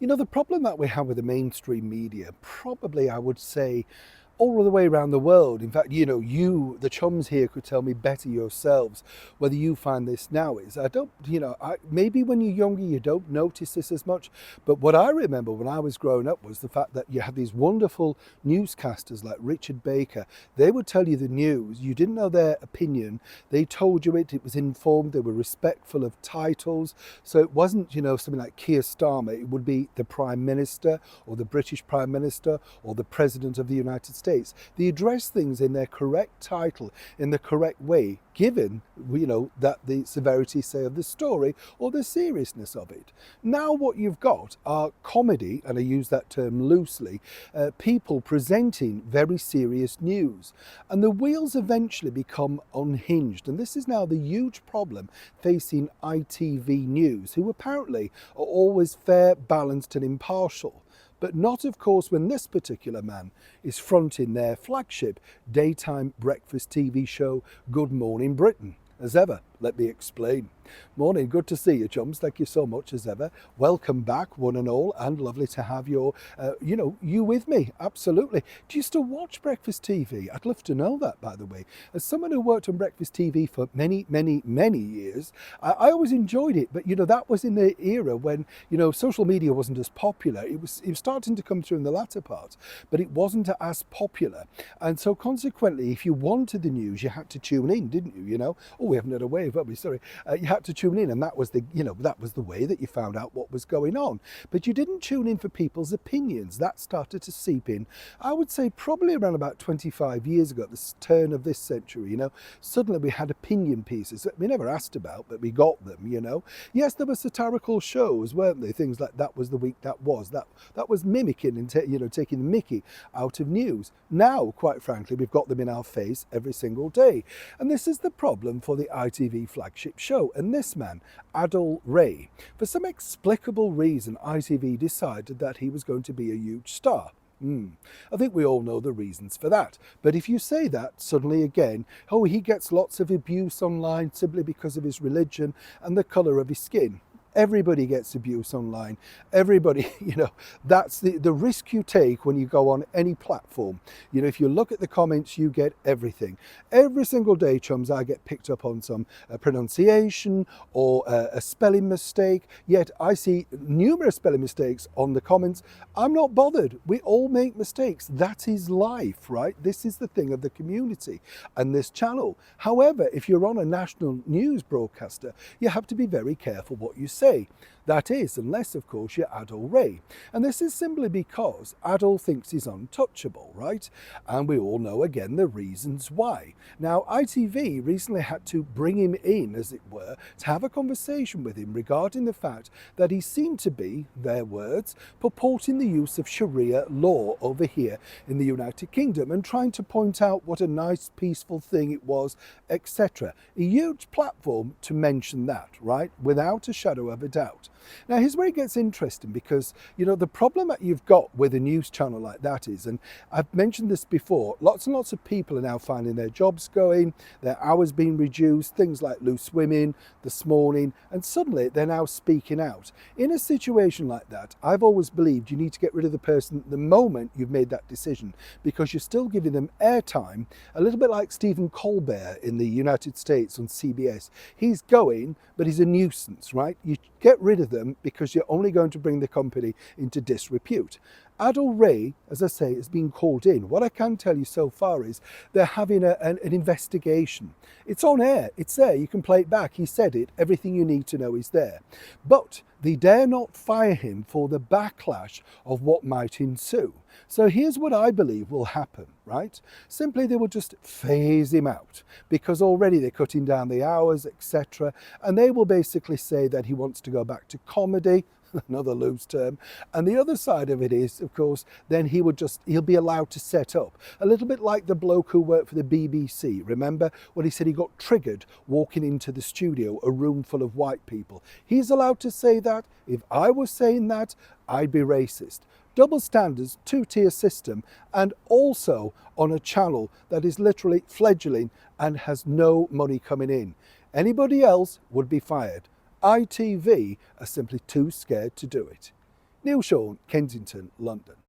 You know, the problem that we have with the mainstream media, probably I would say all the way around the world. In fact, the chums here could tell me better yourselves whether you find this now is. I don't, maybe when you're younger you don't notice this as much, but what I remember when I was growing up was the fact that you had these wonderful newscasters like Richard Baker. They would tell you the news. You didn't know their opinion. They told you it was informed. They were respectful of titles. So it wasn't, something like Keir Starmer. It would be the Prime Minister or the British Prime Minister or the President of the United States. They address things in their correct title, in the correct way, given, that the severity, say, of the story or the seriousness of it. Now what you've got are comedy, and I use that term loosely, people presenting very serious news. And the wheels eventually become unhinged. And this is now the huge problem facing ITV News, who apparently are always fair, balanced and impartial. But not, of course, when this particular man is fronting their flagship daytime breakfast TV show, Good Morning Britain. As ever, let me explain. Morning, good to see you, chums. Thank you so much as ever. Welcome back, one and all, and lovely to have you with me. Absolutely. Do you still watch breakfast TV? I'd love to know that, by the way. As someone who worked on breakfast TV for many, many, many years, I always enjoyed it. But, that was in the era when, social media wasn't as popular. It was starting to come through in the latter part, but it wasn't as popular. And so consequently, if you wanted the news, you had to tune in, didn't you? Oh, we haven't had a wave, have we? Sorry. You had to tune in, and that was the way that you found out what was going on. But you didn't tune in for people's opinions. That started to seep in, I would say, probably around about 25 years ago, at the turn of this century. Suddenly we had opinion pieces that we never asked about, but we got them. Yes, there were satirical shows, weren't they? Things like That Was the Week That Was. That was mimicking and taking the mickey out of news. Now, quite frankly, we've got them in our face every single day, and this is the problem for the ITV flagship show. And this man, Adil Ray, for some explicable reason, ITV decided that he was going to be a huge star. I think we all know the reasons for that. But if you say that, suddenly again, he gets lots of abuse online simply because of his religion and the colour of his skin. Everybody gets abuse online. Everybody, that's the risk you take when you go on any platform. If you look at the comments, you get everything. Every single day, chums, I get picked up on some pronunciation or a spelling mistake. Yet I see numerous spelling mistakes on the comments. I'm not bothered. We all make mistakes. That is life, right? This is the thing of the community and this channel. However, if you're on a national news broadcaster, you have to be very careful what you say. That is, unless, of course, you're Adil Ray. And this is simply because Adil thinks he's untouchable, right? And we all know, again, the reasons why. Now, ITV recently had to bring him in, as it were, to have a conversation with him regarding the fact that he seemed to be, their words, purporting the use of Sharia law over here in the United Kingdom and trying to point out what a nice, peaceful thing it was, etc. A huge platform to mention that, right? Without a shadow of a doubt. Now, here's where it gets interesting because, the problem that you've got with a news channel like that is, and I've mentioned this before, lots and lots of people are now finding their jobs going, their hours being reduced, things like Loose Women, This Morning, and suddenly they're now speaking out. In a situation like that, I've always believed you need to get rid of the person the moment you've made that decision because you're still giving them airtime, a little bit like Stephen Colbert in the United States on CBS. He's going, but he's a nuisance, right? You get rid of them because you're only going to bring the company into disrepute. Adil Ray, as I say, has been called in. What I can tell you so far is they're having an investigation. It's on air. It's there. You can play it back. He said it. Everything you need to know is there. But they dare not fire him for the backlash of what might ensue. So here's what I believe will happen, right? Simply they will just phase him out because already they're cutting down the hours, etc. And they will basically say that he wants to go back to comedy, another loose term. And the other side of it is, of course, then he'll be allowed to set up. A little bit like the bloke who worked for the BBC. Remember when he said he got triggered walking into the studio, a room full of white people? He's allowed to say that. If I was saying that, I'd be racist. Double standards, two-tier system, and also on a channel that is literally fledgling and has no money coming in. Anybody else would be fired. ITV are simply too scared to do it. Neil Sean, Kensington, London.